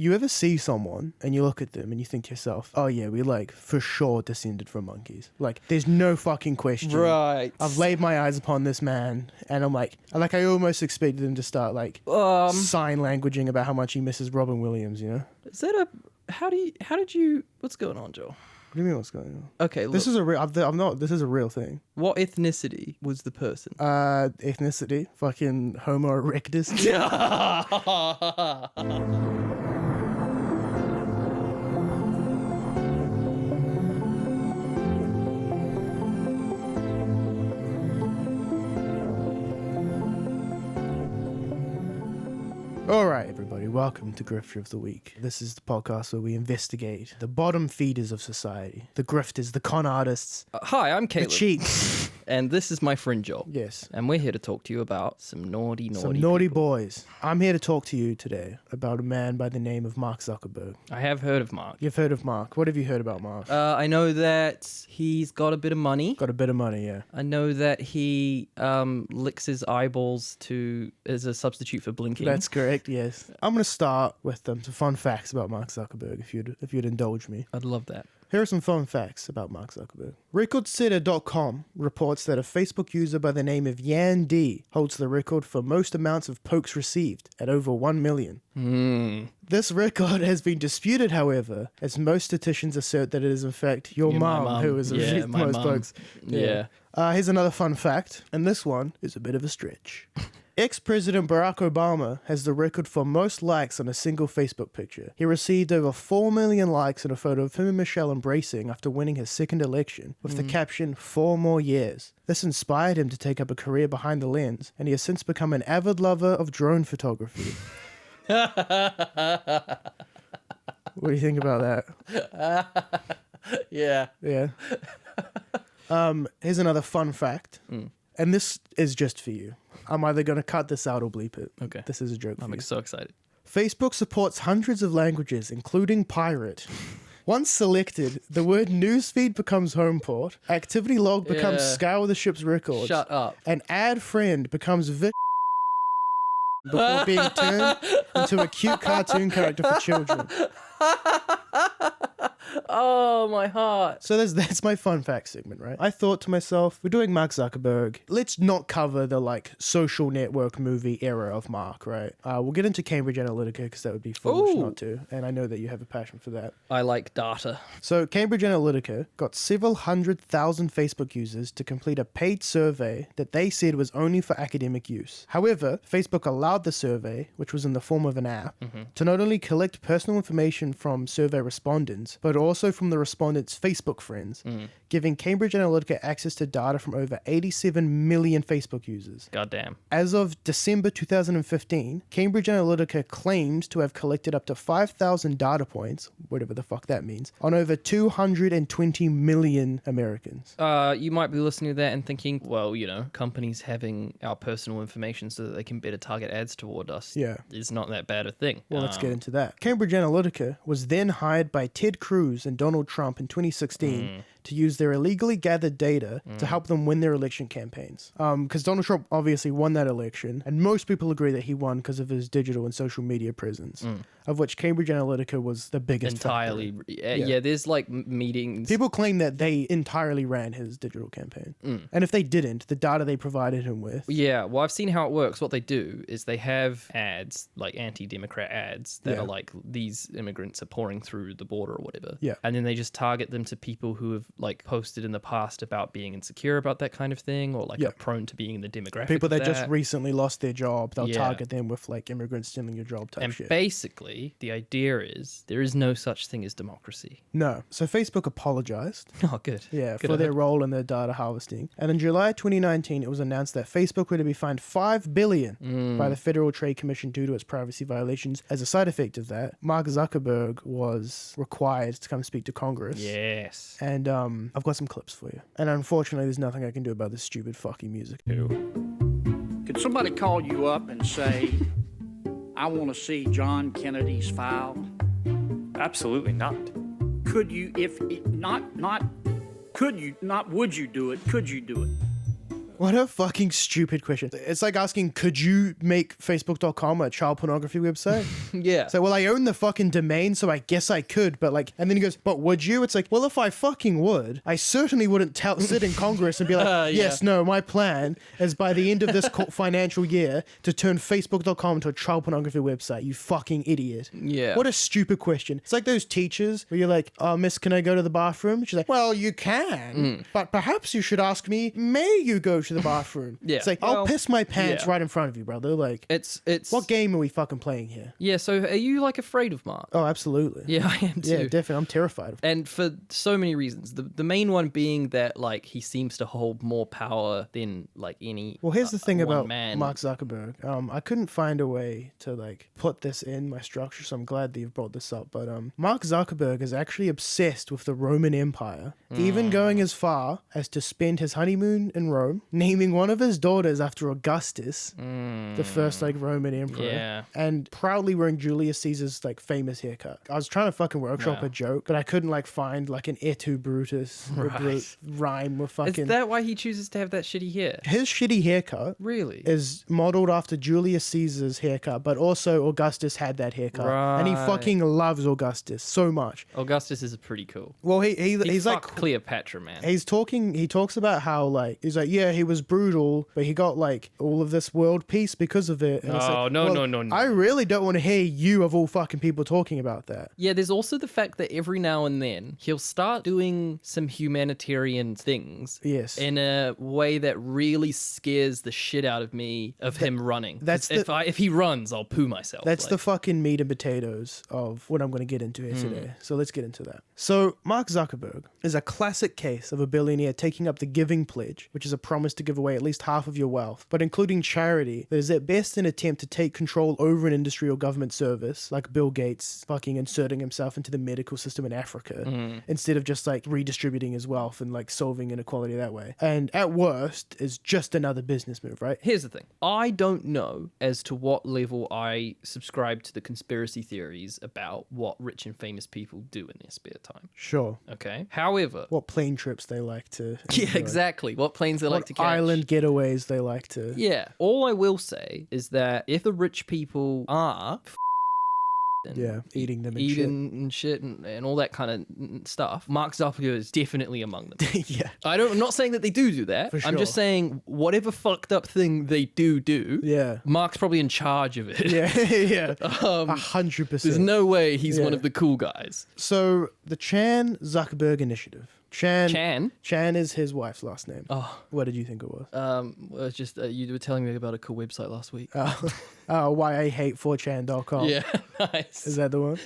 You ever see someone and you look at them and you think to yourself, oh yeah, we like for sure descended from monkeys. Like there's no fucking question. Right. I've laid my eyes upon this man and I'm like I almost expected him to start like sign languaging about how much he misses Robin Williams, you know? Is that how did you, what's going on, Joel? What do you mean what's going on? Okay, look. This is a real, this is a real thing. What ethnicity was the person? Ethnicity, fucking Homo erectus. All right, everybody, welcome to Grifter of the Week. This is the podcast where we investigate the bottom feeders of society, the grifters, the con artists. Hi, I'm Kaleb. The cheats. And this is my friend Joel. Yes. And we're here to talk to you about some naughty naughty people. boys. I'm here to talk to you today about a man by the name of Mark Zuckerberg. I have heard of Mark. You've heard of Mark. What have you heard about Mark? I know that he's got a bit of money. Got a bit of money, yeah. I know that he licks his eyeballs as a substitute for blinking. That's correct, yes. I'm going to start with some fun facts about Mark Zuckerberg, if you'd indulge me. I'd love that. Here are some fun facts about Mark Zuckerberg. RecordSetter.com reports that a Facebook user by the name of Yan D holds the record for most amounts of pokes received at over 1 million. This record has been disputed, however, as most statisticians assert that it is in fact your mum who has received most pokes. Yeah. Here's another fun fact, and this one is a bit of a stretch. Ex-President Barack Obama has the record for most likes on a single Facebook picture. He received over 4 million likes in a photo of him and Michelle embracing after winning his second election, with the caption, 4 more years. This inspired him to take up a career behind the lens, and he has since become an avid lover of drone photography. What do you think about that? Yeah. Yeah. Here's another fun fact. And this is just for you. I'm either going to cut this out or bleep it. Okay. This is a joke for you. I'm so excited. Facebook supports hundreds of languages, including pirate. Once selected, the word newsfeed becomes home port, activity log becomes scour the ship's records. Shut up. And add friend becomes before being turned into a cute cartoon character for children. Oh, my heart. So that's my fun fact segment, right? I thought to myself, we're doing Mark Zuckerberg. Let's not cover the like social network movie era of Mark, right? We'll get into Cambridge Analytica because that would be foolish not to. And I know that you have a passion for that. I like data. So Cambridge Analytica got several 100,000 Facebook users to complete a paid survey that they said was only for academic use. However, Facebook allowed the survey, which was in the form of an app, to not only collect personal information from survey respondents, but also from the respondents' Facebook friends, giving Cambridge Analytica access to data from over 87 million Facebook users. Goddamn. As of December 2015, Cambridge Analytica claims to have collected up to 5,000 data points, whatever the fuck that means, on over 220 million Americans. You might be listening to that and thinking, well, you know, companies having our personal information so that they can better target ads toward us is not that bad a thing. Well, let's get into that. Cambridge Analytica was then hired by Ted Cruz and Donald Trump in 2016 to use their illegally gathered data to help them win their election campaigns. Because Donald Trump obviously won that election, and most people agree that he won because of his digital and social media presence, of which Cambridge Analytica was the biggest entirely. factor. Yeah, there's like meetings. People claim that they entirely ran his digital campaign. And if they didn't, the data they provided him with... Yeah, well, I've seen how it works. What they do is they have ads, like anti-Democrat ads, that are like, these immigrants are pouring through the border or whatever. Yeah. And then they just target them to people who have like posted in the past about being insecure about that kind of thing, or like are prone to being in the demographic people of that just recently lost their job, they'll Yeah. target them with like immigrants stealing your job type And shit. basically, the idea is there is no such thing as democracy. No. So Facebook apologized. Oh, good. Yeah, Good for their on role in their data harvesting. And in July 2019, it was announced that Facebook were to be fined $5 billion by the Federal Trade Commission due to its privacy violations. As a side effect of that, Mark Zuckerberg was required to come speak to Congress. Yes. And I've got some clips for you. And unfortunately, there's nothing I can do about this stupid fucking music. Could somebody call you up and say, I want to see John Kennedy's file? Absolutely not. Could you, if it, not, could you, not would you do it, could you do it? What a fucking stupid question. It's like asking, could you make Facebook.com a child pornography website? Yeah. So, well, I own the fucking domain, so I guess I could, but like, and then he goes, but would you? It's like, well, if I fucking would, I certainly wouldn't sit in Congress and be like, yes, no, my plan is by the end of this financial year to turn Facebook.com into a child pornography website, you fucking idiot. Yeah. What a stupid question. It's like those teachers where you're like, oh, miss, can I go to the bathroom? She's like, well, you can, but perhaps you should ask me, may you go to the bathroom? Yeah. It's like, Well, I'll piss my pants yeah. right in front of you, brother. Like, It's what game are we fucking playing here? Yeah, so are you like afraid of Mark? Oh, absolutely. Yeah, I am too. Yeah, definitely. I'm terrified of him. And for so many reasons. The main one being that like he seems to hold more power than like any Well, here's the thing one about man. Mark Zuckerberg. I couldn't find a way to like put this in my structure, so I'm glad that you've brought this up. But Mark Zuckerberg is actually obsessed with the Roman Empire, even going as far as to spend his honeymoon in Rome, naming one of his daughters after Augustus, the first like Roman emperor, Yeah. and proudly wearing Julius Caesar's like famous haircut. I was trying to fucking workshop a joke, but I couldn't like find like an et tu Brutus rhyme with fucking. Is that why he chooses to have that shitty hair? His shitty haircut Really? is modeled after Julius Caesar's haircut, but also Augustus had that haircut, and he Right. fucking loves Augustus so much. Augustus is pretty cool. Well, he's like Cleopatra, man. he talks about how like he's like, yeah, he was brutal, but he got like all of this world peace because of it. And it's Oh, like, no, well, no, no, no. I really don't want to hear you of all fucking people talking about that. Yeah, there's also the fact that every now and then he'll start doing some humanitarian things. Yes. In a way that really scares the shit out of me of him running. that's if he runs, I'll poo myself. That's like. the fucking meat and potatoes of what I'm going to get into here today. So let's get into that. So Mark Zuckerberg is a classic case of a billionaire taking up the giving pledge, which is a promise to give away at least half of your wealth, but including charity that is at best an attempt to take control over an industry or government service, like Bill Gates fucking inserting himself into the medical system in Africa instead of just like redistributing his wealth and like solving inequality that way. And at worst is just another business move, right? Here's the thing. I don't know as to what level I subscribe to the conspiracy theories about what rich and famous people do in their spare time. Sure. Okay. However, What plane trips they like to yeah, enjoy. exactly. What planes they like What to catch. island getaways they like to. Yeah. All I will say is that if the rich people are and Yeah, eating them and eating and shit and all that kind of stuff, Mark Zuckerberg is definitely among them. shit. Yeah. I'm not saying that they do that. For I'm just sure. saying whatever fucked up thing they do, Yeah. Mark's probably in charge of it. Yeah, yeah. 100%. There's no way he's one Yeah. of the cool guys. So the Chan Zuckerberg Initiative. Chan is his wife's last name. Oh. What did you think it was? Well, it's just you were telling me about a cool website last week. Why I hate 4chan.com. Yeah, nice. Is that the one?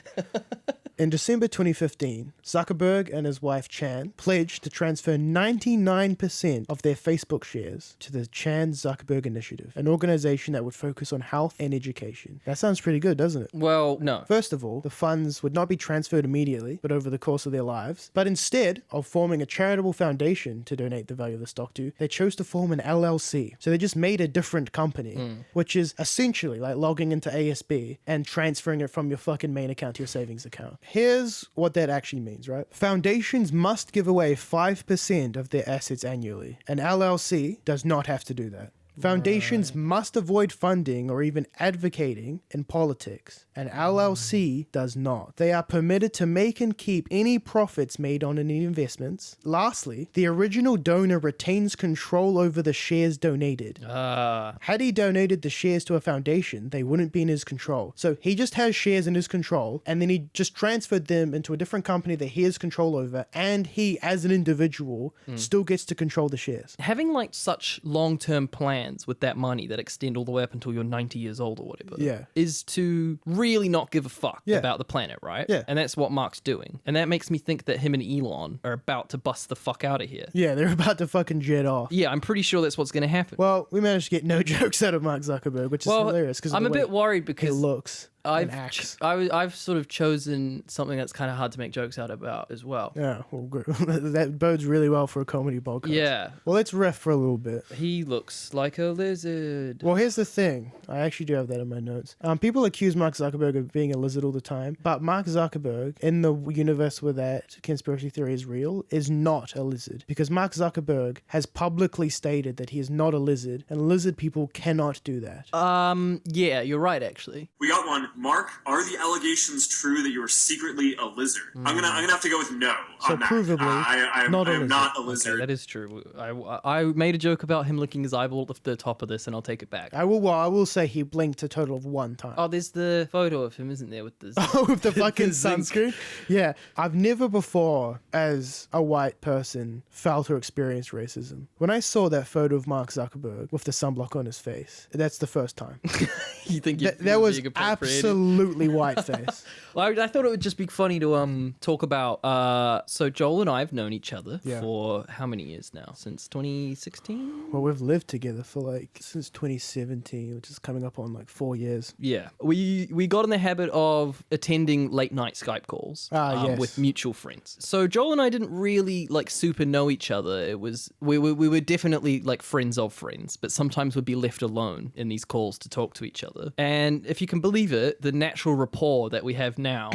In December 2015, Zuckerberg and his wife Chan pledged to transfer 99% of their Facebook shares to the Chan Zuckerberg Initiative, an organization that would focus on health and education. That sounds pretty good, doesn't it? Well, no. First of all, the funds would not be transferred immediately, but over the course of their lives. But instead of forming a charitable foundation to donate the value of the stock to, they chose to form an LLC. So they just made a different company, which is essentially like logging into ASB and transferring it from your fucking main account to your savings account. Here's what that actually means, right? Foundations must give away 5% of their assets annually. An LLC does not have to do that. Foundations must avoid funding or even advocating in politics. An LLC does not. They are permitted to make and keep any profits made on any investments. Lastly, the original donor retains control over the shares donated. Had he donated the shares to a foundation, they wouldn't be in his control. So he just has shares in his control, and then he just transferred them into a different company that he has control over, and he, as an individual, still gets to control the shares. Having like such long-term plans with that money that extend all the way up until you're 90 years old or whatever is to really not give a fuck about the planet, right? Yeah. And that's what Mark's doing. And that makes me think that him and Elon are about to bust the fuck out of here. Yeah, they're about to fucking jet off. Yeah, I'm pretty sure that's what's going to happen. Well, we managed to get no jokes out of Mark Zuckerberg, which is hilarious. Because I'm a bit worried he because looks. axe. I've sort of chosen something that's kind of hard to make jokes out about as well. Yeah, well, good. That bodes really well for a comedy podcast. Yeah. Well, let's riff for a little bit. He looks like a lizard. Well, here's the thing. I actually do have that in my notes. People accuse Mark Zuckerberg of being a lizard all the time, but Mark Zuckerberg, in the universe where that conspiracy theory is real, is not a lizard. Because Mark Zuckerberg has publicly stated that he is not a lizard, and lizard people cannot do that. Yeah, you're right, actually. We got one. Mark, are the allegations true that you are secretly a lizard? I'm gonna have to go with no So on that. provably, I am not a lizard. not a Okay, lizard. that is true. I made a joke about him licking his eyeball at the top of this, and I'll take it back. I will say he blinked a total of one time. Oh, there's the photo of him, isn't there, with the With the fucking zinc. sunscreen? Yeah. I've never before, as a white person, felt or experienced racism. When I saw that photo of Mark Zuckerberg with the sunblock on his face, that's the first time. You think you're That was being appropriated? absolutely white face. Well, I thought it would just be funny to talk about. So Joel and I have known each other Yeah. for how many years now? Since 2016. Well, we've lived together for since 2017, which is coming up on 4 years. Yeah, we got in the habit of attending late night Skype calls Yes. with mutual friends. So Joel and I didn't really super know each other. It was we were definitely friends of friends, but sometimes we'd be left alone in these calls to talk to each other. And if you can believe it, the natural rapport that we have now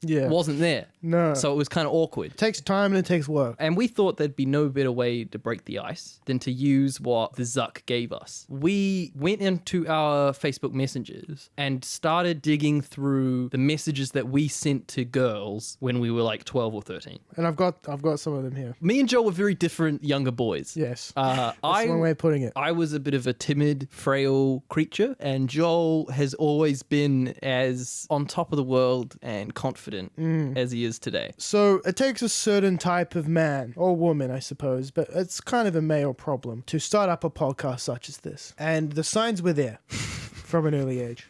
Yeah. wasn't there. No. So it was kind of awkward. It takes time and it takes work. And we thought there'd be no better way to break the ice than to use what the Zuck gave us. We went into our Facebook messages and started digging through the messages that we sent to girls when we were 12 or 13. And I've got some of them here. Me and Joel were very different younger boys. Yes. That's one way I of putting it. I was a bit of a timid, frail creature, and Joel has always been as on top of the world and confident as he is today. So it takes a certain type of man or woman, I suppose, but it's kind of a male problem to start up a podcast such as this. And the signs were there from an early age.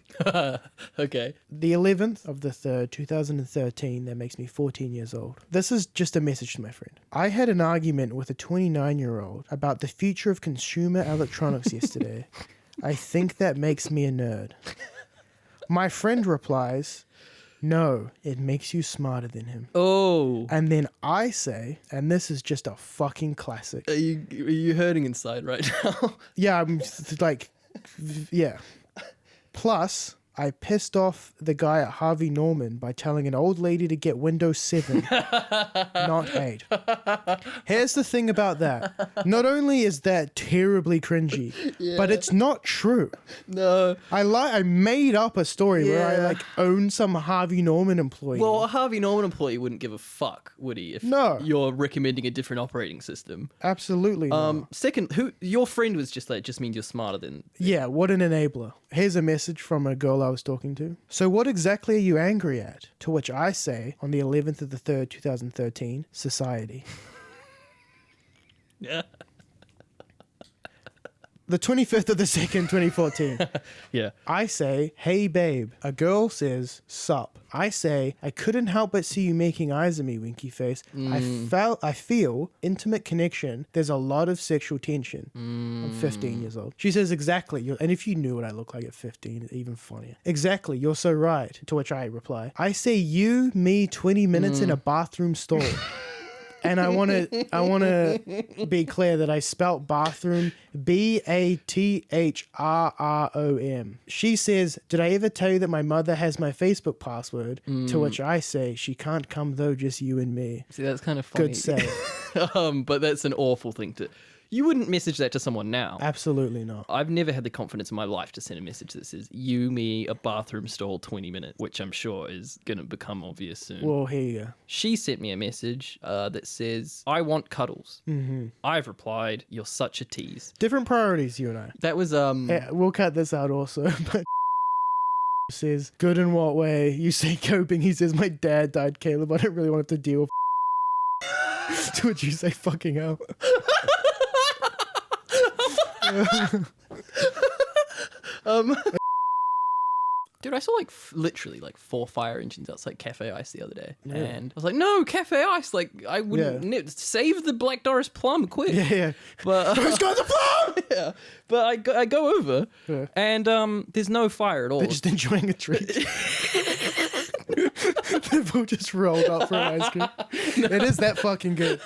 Okay. The 11th of the 3rd, 2013, that makes me 14 years old. This is just a message to my friend. I had an argument with a 29-year-old about the future of consumer electronics yesterday. I think that makes me a nerd. My friend replies, no, it makes you smarter than him. Oh. And then I say, and this is just a fucking classic. Are you hurting inside right now? Yeah, I'm yeah. Plus, I pissed off the guy at Harvey Norman by telling an old lady to get Windows 7, not 8. Here's the thing about that. Not only is that terribly cringy, but it's not true. No. I made up a story where I own some Harvey Norman employee. Well, a Harvey Norman employee wouldn't give a fuck, would he? If No. you're recommending a different operating system. Absolutely not. Second, your friend was just just means you're smarter than. Yeah, what an enabler. Here's a message from a girl I was talking to. So what exactly are you angry at? To which I say, on the 11th of the 3rd, 2013, society. Yeah. The 25th of the 2nd, 2014. Yeah. I say, hey babe. A girl says, sup. I say, I couldn't help but see you making eyes at me, winky face. I feel intimate connection. There's a lot of sexual tension. I'm 15 years old. She says, exactly. And if you knew what I look like at 15, it's even funnier. Exactly. You're so right. To which I reply, I say you, me, 20 minutes in a bathroom stall. And I want to be clear that I spelt bathroom BATHRROM. She says, did I ever tell you that my mother has my Facebook password? To which I say, she can't come though, just you and me. See, that's kind of funny. Good save. But that's an awful thing to. You wouldn't message that to someone now. Absolutely not. I've never had the confidence in my life to send a message that says, you, me, a bathroom stall, 20 minutes, which I'm sure is going to become obvious soon. Well, here you go. She sent me a message that says, I want cuddles. Mm-hmm. I've replied, you're such a tease. Different priorities, you and I. That was, Yeah, we'll cut this out also, but says, good in what way? You say coping. He says, my dad died, Caleb. I don't really want to deal with to which you say, fucking hell. Dude, I saw like literally like 4 fire engines outside Cafe Ice the other day. And I was like, no, Cafe Ice. Like, I wouldn't save the Black Doris plum quick. Yeah. But Who's got the plum? yeah. But I go over and there's no fire at all. They're just enjoying a treat. They've all just rolled up for ice cream. It is that fucking good.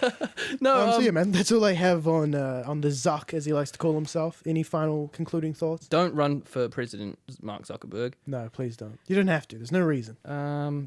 No, So yeah, man, that's all I have on the Zuck, as he likes to call himself. Any final concluding thoughts? don't run for President Mark Zuckerberg. No, please don't. You don't have to. There's no reason.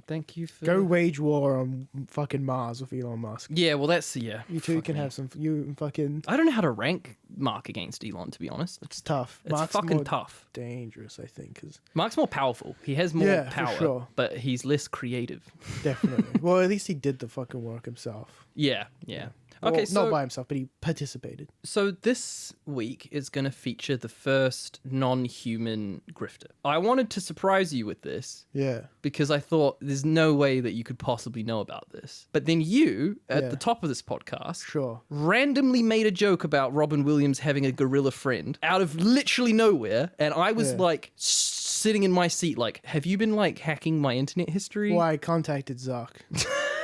Thank you for Go wage war on fucking Mars with Elon Musk. Yeah, well that's You two can have some. You fucking. I don't know how to rank Mark against Elon, to be honest. It's tough. It's Mark's fucking more tough. dangerous, I think, because Mark's more powerful. He has more for power, sure. but he's less creative. definitely. Well, at least he did the fucking work himself. Yeah. Well, Okay, so not by himself, but he participated. So this week is going to feature the first non-human grifter. I wanted to surprise you with this Yeah. because I thought there's no way that you could possibly know about this. But then you, at the top of this podcast, Sure. randomly made a joke about Robin Williams having a gorilla friend out of literally nowhere. And I was like sitting in my seat like, have you been like hacking my internet history? Well, I contacted Zuck.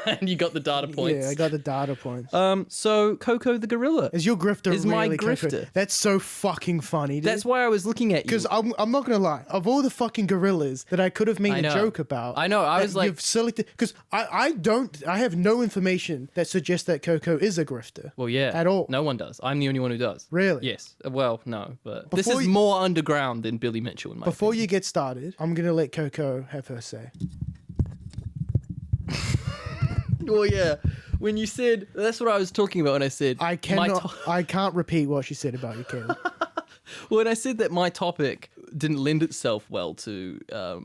And you got the data points. Yeah, I got the data points. So Koko the gorilla Is your grifter is my really Koko? grifter. That's so fucking funny, dude. That's why I was looking at you. Because I'm not gonna lie, of all the fucking gorillas that I could have made I a know. joke about, I know, I that was like- you've selected because I have no information that suggests that Koko is a grifter. Well, yeah. At all. No one does. I'm the only one who does. Really? Yes. Well, no, but this Before is you- more underground than Billy Mitchell in my Before opinion. you get started, I'm gonna let Koko have her say. Well, yeah. When you said, that's what I was talking about when I said, I can't repeat what she said about you, Kaleb. when I said that my topic didn't lend itself well to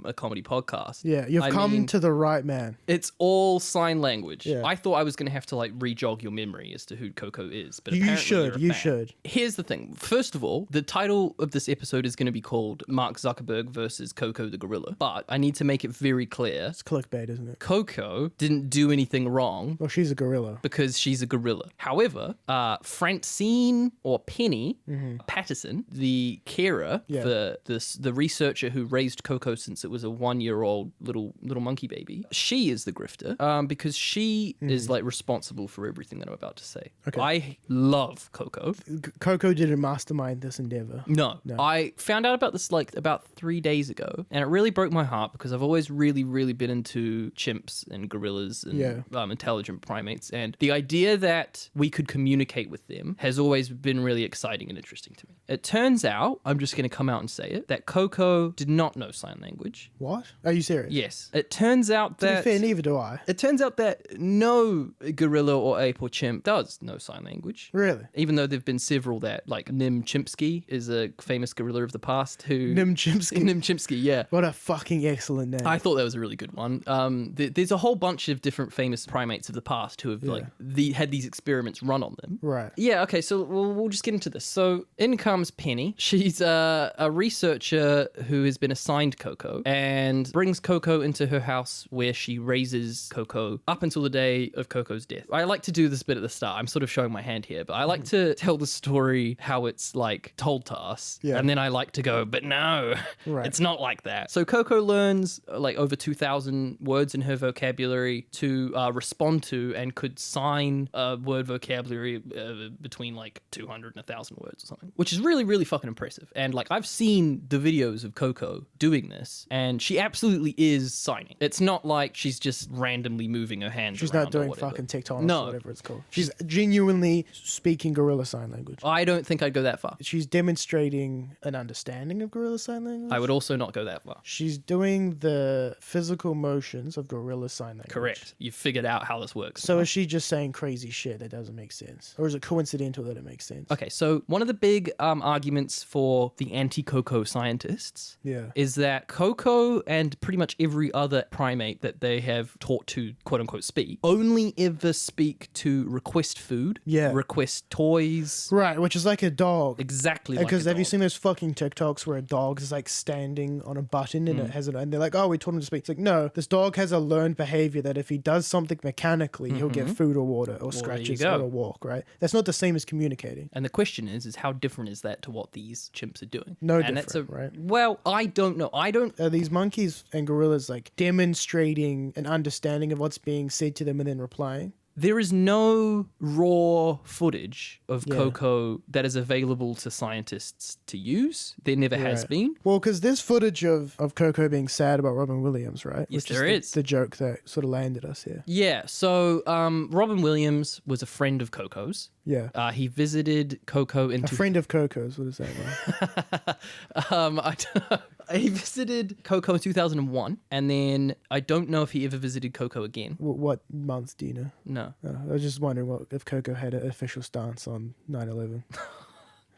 a comedy podcast. Yeah, you've come to the right man. It's all sign language. Yeah. I thought I was going to have to like re-jog your memory as to who Koko is, but You apparently should, you're a you fan. should. Here's the thing. First of all, the title of this episode is going to be called Mark Zuckerberg versus Koko the gorilla. But I need to make it very clear. It's clickbait, isn't it? Koko didn't do anything wrong Well, she's a gorilla. because she's a gorilla. However, Francine or Penny Patterson, the carer for the researcher who raised Koko since it was a 1-year-old little monkey baby, she is the grifter because she is like responsible for everything that I'm about to say. Okay. I love Koko. Koko didn't mastermind this endeavor. No. I found out about this like about 3 days ago, and it really broke my heart because I've always really, really been into chimps and gorillas and intelligent primates, and the idea that we could communicate with them has always been really exciting and interesting to me. It turns out, I'm just going to come out and say it, that Koko did not know sign language. What? Are you serious? Yes. It turns out To be that... fair, neither do I. It turns out that no gorilla or ape or chimp does know sign language. Really? Even though there've been several that, like Nim Chimpsky is a famous gorilla of the past who... Nim Chimpsky? Nim Chimpsky, yeah. What a fucking excellent name. I thought that was a really good one. There's a whole bunch of different famous primates of the past who have like had these experiments run on them. Right. Yeah, okay, so we'll just get into this. So in comes Penny. She's a researcher who has been assigned Koko and brings Koko into her house where she raises Koko up until the day of Koko's death. I like to do this bit at the start. I'm sort of showing my hand here, but I like to tell the story how it's like told to us. Yeah. And then I like to go, but no, Right. it's not like that. So Koko learns like over 2,000 words in her vocabulary to respond to and could sign a word vocabulary between like 200 and 1,000 words or something, which is really, really fucking impressive. And like I've seen the videos of Koko doing this and she absolutely is signing. It's not like she's just randomly moving her hands She's around not doing or whatever. fucking TikTok No. or whatever it's called. She's genuinely speaking gorilla sign language. I don't think I'd go that far. She's demonstrating an understanding of gorilla sign language. I would also not go that far. She's doing the physical motions of gorilla sign language. Correct. You've figured out how this works. So is she just saying crazy shit that doesn't make sense? Or is it coincidental that it makes sense? Okay, so one of the big arguments for the anti-Koko scientists Yeah. is that Koko and pretty much every other primate that they have taught to quote-unquote speak only ever speak to request food, request toys, Right, which is like a dog. exactly like Because a have you dog. seen those fucking TikToks where a dog is like standing on a button and it has it, and they're like, oh, we taught him to speak. It's like, no, this dog has a learned behavior that if he does something mechanically, he'll get food or water or there you scratches go. or a walk, right? That's not the same as communicating. And the question is how different is that to what these chimps are doing? No and that's a right? Well, I don't know. I don't. Are these monkeys and gorillas like demonstrating an understanding of what's being said to them and then replying? There is no raw footage of Yeah. Koko that is available to scientists to use. There never has Right. been. Well, because there's footage of Koko being sad about Robin Williams, right? Yes, Which there is. is. The joke that sort of landed us here. Yeah, so Robin Williams was a friend of Coco's. Yeah. He visited Koko A into friend of Coco's, what is that, right? I don't know. He visited Koko in 2001, and then I don't know if he ever visited Koko again. What month do you know? No. I was just wondering if Coco had an official stance on 9/11.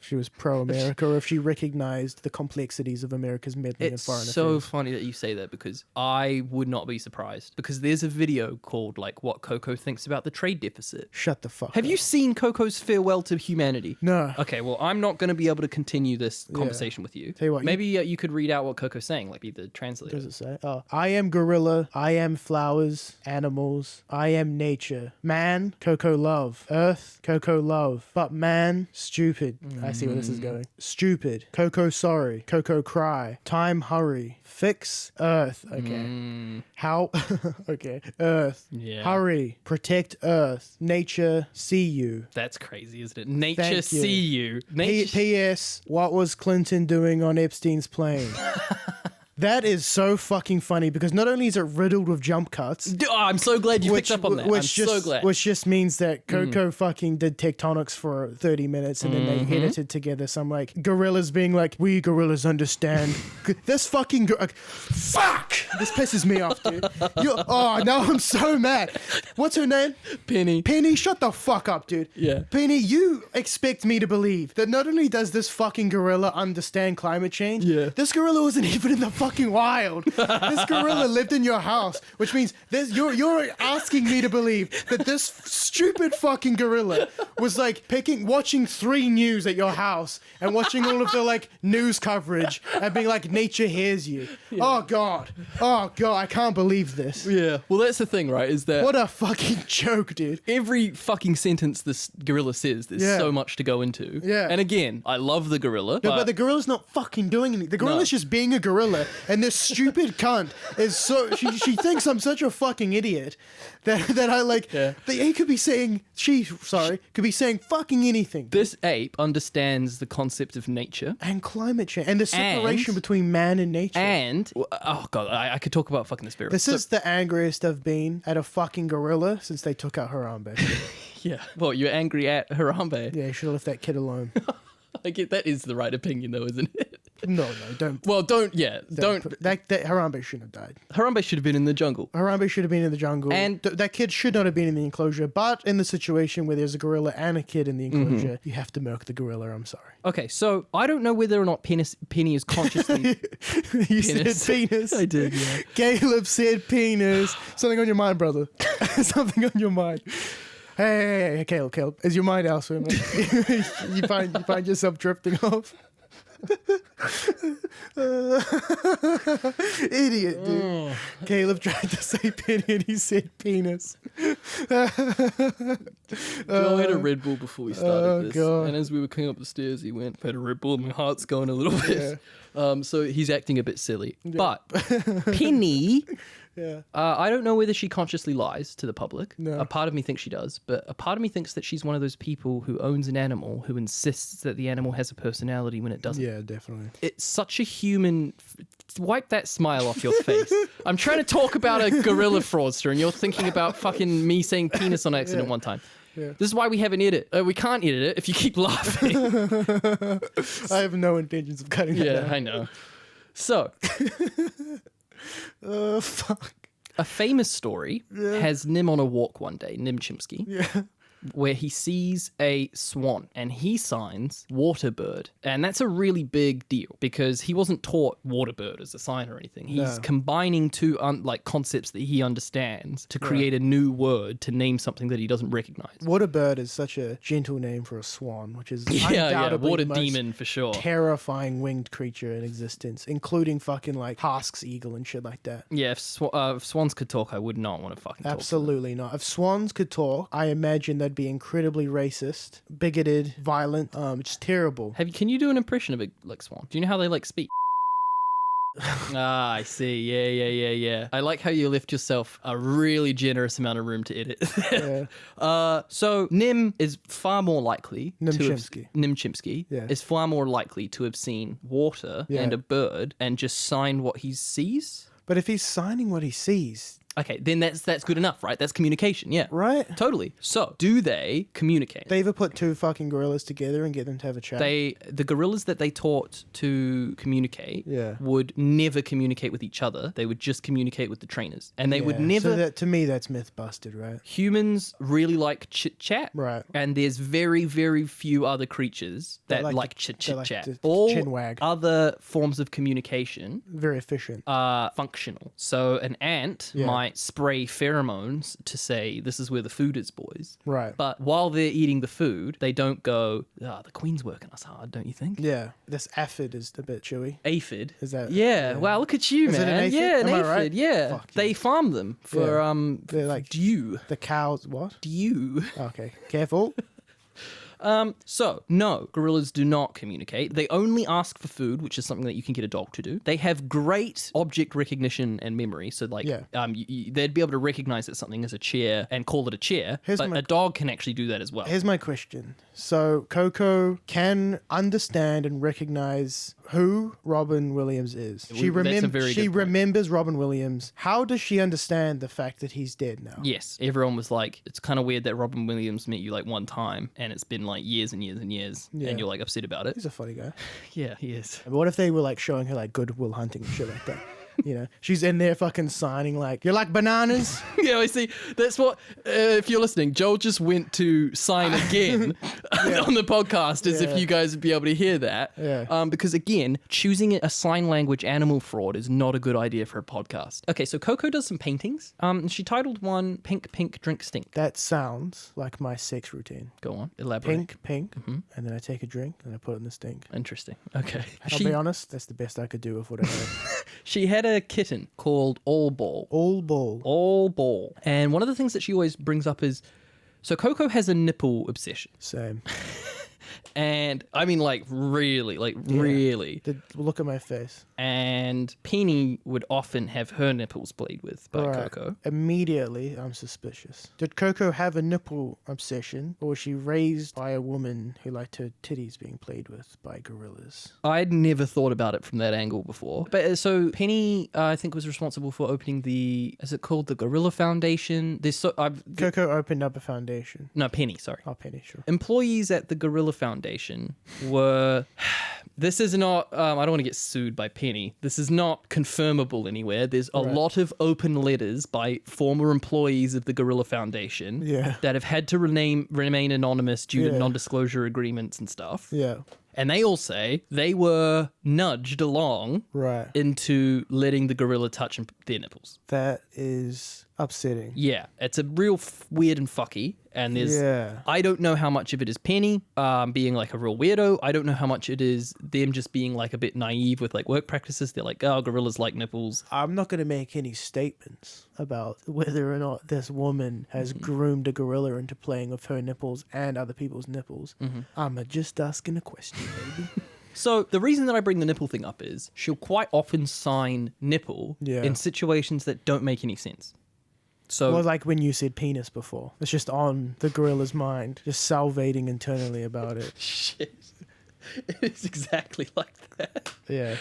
If she was pro-America or if she recognized the complexities of America's meddling in It's foreign so affairs. funny that you say that because I would not be surprised because there's a video called like what Koko thinks about the trade deficit. Shut the fuck Have up. you seen Koko's farewell to humanity? No. Okay, well, I'm not going to be able to continue this conversation with you. Tell you what, maybe you could read out what Koko's saying, like be the translator. What does it say? Oh, I am gorilla. I am flowers, animals. I am nature. Man, Koko love. Earth, Koko love. But man, stupid. I see where this is going. Stupid. Koko sorry. Koko cry. Time hurry. Fix Earth. Okay. How? Okay. Earth. Yeah. Hurry. Protect Earth. Nature. See you. That's crazy, isn't it? Nature Thank you. see you. Nature. P.S. What was Clinton doing on Epstein's plane? That is so fucking funny because not only is it riddled with jump cuts, Oh, I'm so glad you picked up on that. I'm so glad. Which just means that Koko fucking did tectonics for 30 minutes and then they edited together some like gorillas being like, we gorillas understand. This fucking fuck! This pisses me off, dude. Oh, now I'm so mad. What's her name? Penny. Penny, shut the fuck up, dude. Yeah. Penny, you expect me to believe that not only does this fucking gorilla understand climate change, Yeah. this gorilla wasn't even in the fucking wild. This gorilla lived in your house, which means you're asking me to believe that this stupid fucking gorilla was like watching 3 News at your house and watching all of the like news coverage and being like, nature hears you. Oh god, I can't believe this. Yeah. Well, that's the thing, right? Is that What a fucking joke, dude. every fucking sentence this gorilla says, there's Yeah. so much to go into. Yeah. And again, I love the gorilla. No, but the gorilla's not fucking doing anything. The gorilla's just being a gorilla, and this stupid cunt is so she thinks I'm such a fucking idiot that I like. Yeah. That he could be saying could be saying fucking anything. This ape understands the concept of nature. And climate change and the separation between man and nature. And oh god, I could talk about fucking this spirit. This is the angriest I've been at a fucking gorilla since they took out Harambe. yeah. Well, you're angry at Harambe. Yeah, you should have left that kid alone. I get that is the right opinion though, isn't it? No, don't. Well, don't. That Harambe shouldn't have died. Harambe should have been in the jungle. Harambe should have been in the jungle. And- that kid should not have been in the enclosure. But in the situation where there's a gorilla and a kid in the enclosure, you have to murk the gorilla. I'm sorry. Okay, so I don't know whether or not Penny is consciously. You said penis. I did, yeah. Caleb said penis. Something on your mind, brother. Something on your mind. Hey, Caleb. Is your mind elsewhere, man? you find yourself drifting off? Idiot, dude. Caleb tried to say penny and he said penis. I had a Red Bull before we started this, God. and as we were coming up the stairs, he went, "I had a Red Bull, and my heart's going a little bit." So he's acting a bit silly. But Penny, I don't know whether she consciously lies to the public. No. A part of me thinks she does, but a part of me thinks that she's one of those people who owns an animal who insists that the animal has a personality when it doesn't. Yeah, definitely. It's such a human. Wipe that smile off your face. I'm trying to talk about a gorilla fraudster, and you're thinking about fucking me saying penis on accident one time. Yeah. This is why we have an edit. We can't edit it if you keep laughing. I have no intentions of cutting that Yeah, out. I know. So, Fuck. a famous story has Nim on a walk one day, Nim Chimpsky. Yeah. Where he sees a swan and he signs waterbird. And that's a really big deal because he wasn't taught waterbird as a sign or anything. He's combining two concepts that he understands to create a new word to name something that he doesn't recognize. Waterbird is such a gentle name for a swan, which is Yeah, undoubtedly water the most demon for sure. terrifying winged creature in existence, including fucking like Hask's eagle and shit like that. Yeah, if swans could talk, I would not want to fucking talk. Absolutely not. If swans could talk, I imagine they'd would be incredibly racist, bigoted, violent, just terrible. Can you do an impression of a like swan? Do you know how they like speak? I see. Yeah. I like how you left yourself a really generous amount of room to edit. Yeah. So Nim is far more likely Nim to Chimpsky. Nim Chimpsky Yeah. is far more likely to have seen water Yeah. and a bird and just sign what he sees. But if he's signing what he sees, Okay, then that's good enough, right? That's communication, yeah. right? Totally. So, do they communicate? They either put two fucking gorillas together and get them to have a chat. The gorillas that they taught to communicate Yeah. would never communicate with each other. They would just communicate with the trainers. And they would Yeah. never... So that, to me, that's myth busted, right? Humans really like chit-chat. Right. And there's very, very few other creatures that like like to- chit-chat. they like to All chin wag. other forms of communication Very efficient. are functional. So an ant Yeah. might spray pheromones to say, this is where the food is, boys. Right. But while they're eating the food, they don't go, the queen's working us hard, don't you think? Yeah. This aphid is a bit chewy. Aphid. Is that- Yeah. yeah. Wow, look at you, Is it man. an aphid? Yeah, an Am I aphid. right? Yeah. Fuck They yeah. farm them for They're like- dew. The cows, what? Dew. Okay. Careful. So, no, gorillas do not communicate. They only ask for food, which is something that you can get a dog to do. They have great object recognition and memory. So, like, Yeah. they'd be able to recognize that something is a chair and call it a chair. Here's But my- a dog can actually do that as well. Here's my question. So Koko can understand and recognize who Robin Williams is. That's a very good point. remembers Robin Williams. How does she understand the fact that he's dead now? Yes, everyone was like, it's kind of weird that Robin Williams met you like one time and it's been like years and years and years Yeah. and you're like upset about it. He's a funny guy. Yeah, he is. But what if they were like showing her like Good Will Hunting and shit like that? You know, she's in there fucking signing like, "You like bananas?" Yeah, I see. That's what, if you're listening, Joel just went to sign again on the podcast as Yeah. if you guys would be able to hear that. Yeah. Because again, choosing a sign language animal fraud is not a good idea for a podcast. Okay, so Koko does some paintings. She titled one Pink, Pink, Drink, Stink. That sounds like my sex routine. Go on, elaborate. Pink, and then I take a drink and I put it in the stink. Interesting. Okay. I'll be honest, that's the best I could do with what I had. She had a kitten called All Ball. All ball. All Ball. And one of the things that she always brings up is, so Koko has a nipple obsession. Same. And I mean, like, really, really. Look at my face. And Penny would often have her nipples played with by Right. Koko. Immediately, I'm suspicious. Did Koko have a nipple obsession, or was she raised by a woman who liked her titties being played with by gorillas? I'd never thought about it from that angle before. But so Penny, I think, was responsible for opening is it called the Gorilla Foundation? Koko opened up a foundation. No, Penny, sorry. Oh, Penny, sure. Employees at the Gorilla Foundation were... This is not... I don't want to get sued by Penny. This is not confirmable anywhere. There's a lot of open letters by former employees of the Gorilla Foundation that have had to remain anonymous due to non-disclosure agreements and stuff. Yeah. And they all say they were nudged along into letting the gorilla touch their nipples. That is upsetting. Yeah, it's a real weird and fucky. And there's, I don't know how much of it is Penny being like a real weirdo. I don't know how much it is them just being like a bit naive with like work practices. They're like, oh, gorillas like nipples. I'm not going to make any statements about whether or not this woman has groomed a gorilla into playing with her nipples and other people's nipples. I'm just asking a question, baby. So the reason that I bring the nipple thing up is she'll quite often sign nipple in situations that don't make any sense. So, well, like when you said penis before, it's just on the gorilla's mind, just salivating internally about it. Shit. It's exactly like that. Yeah.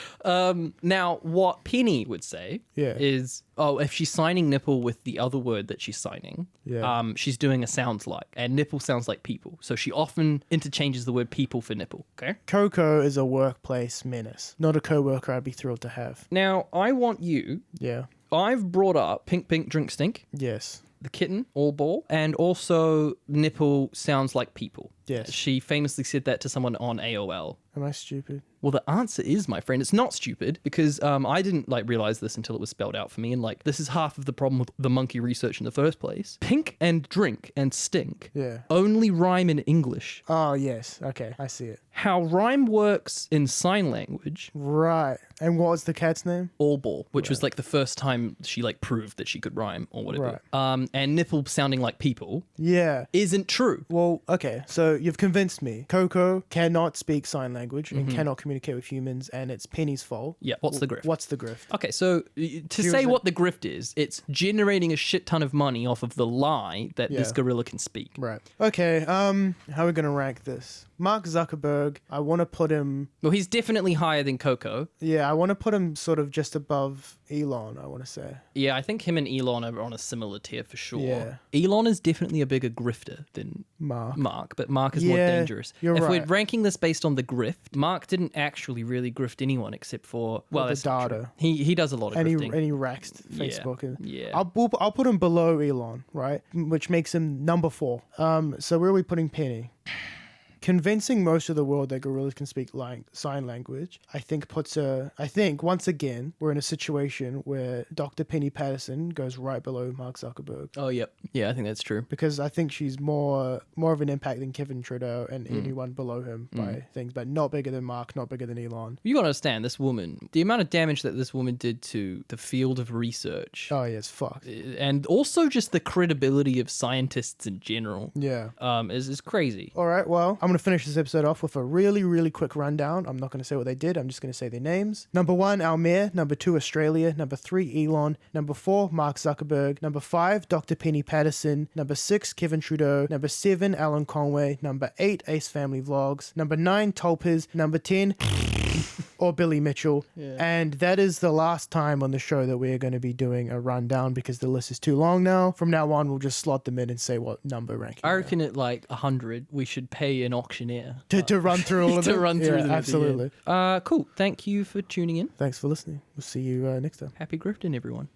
Now, what Penny would say is, if she's signing nipple with the other word that she's signing, she's doing a sounds like, and nipple sounds like people. So she often interchanges the word people for nipple, okay? Koko is a workplace menace, not a coworker I'd be thrilled to have. Now, I want you... Yeah. I've brought up Pink, Pink, Drink, Stink. Yes. The kitten, All Ball, and also nipple sounds like people. Yes. She famously said that to someone on AOL. Am I stupid? Well, the answer is, my friend, it's not stupid because I didn't like realize this until it was spelled out for me. And like, this is half of the problem with the monkey research in the first place. Pink and drink and stink Yeah. only rhyme in English. Oh, yes. Okay, I see it. How rhyme works in sign language, Right. And what was the cat's name? all ball, which was like the first time she like proved that she could rhyme or whatever. Right. And nipple sounding like people Yeah. isn't true. Well, okay, so you've convinced me. Koko cannot speak sign language and cannot communicate with humans, and it's Penny's fault. Yeah, what's the grift? What's the grift? Okay, so to say what the grift is, it's generating a shit ton of money off of the lie that this Yeah. gorilla can speak. Right. Okay, how are we going to rank this? Mark Zuckerberg, I want to put him... Well, he's definitely higher than Koko. Yeah, I want to put him sort of just above Elon, I want to say. Yeah, I think him and Elon are on a similar tier for sure. Yeah. Elon is definitely a bigger grifter than Mark. but Mark is more Yeah, dangerous. you're if we're right. ranking this based on the grift, Mark didn't actually really grift anyone except for the that's not data. true. He does a lot of And grifting. he raxed Facebook. And Yeah. I'll put him below Elon, right? Which makes him number 4. So where are we putting Penny? Convincing most of the world that gorillas can speak sign language, I think once again, we're in a situation where Dr. Penny Patterson goes right below Mark Zuckerberg. Oh, yep. Yeah, I think that's true. Because I think she's more of an impact than Kevin Trudeau and anyone below him by things, but not bigger than Mark, not bigger than Elon. You gotta understand, this woman, the amount of damage that this woman did to the field of research, Oh, yeah, it's fucked. and also just the credibility of scientists in general, Yeah. is crazy. All right, well, I'm going to finish this episode off with a really, really quick rundown. I'm not going to say what they did. I'm just going to say their names. Number 1, Almere. Number 2, Australia. Number 3, Elon. Number 4, Mark Zuckerberg. Number 5, Dr. Penny Patterson. Number 6, Kevin Trudeau. Number 7, Alan Conway. Number 8, Ace Family Vlogs. Number 9, Tolpiz. Number 10... or Billy Mitchell. Yeah. And that is the last time on the show that we're going to be doing a rundown because the list is too long now. From now on, we'll just slot them in and say what number ranking. I reckon at like 100, we should pay an auctioneer To run through all of them? to run through them. Absolutely. Cool. Thank you for tuning in. Thanks for listening. We'll see you next time. Happy grifting, everyone.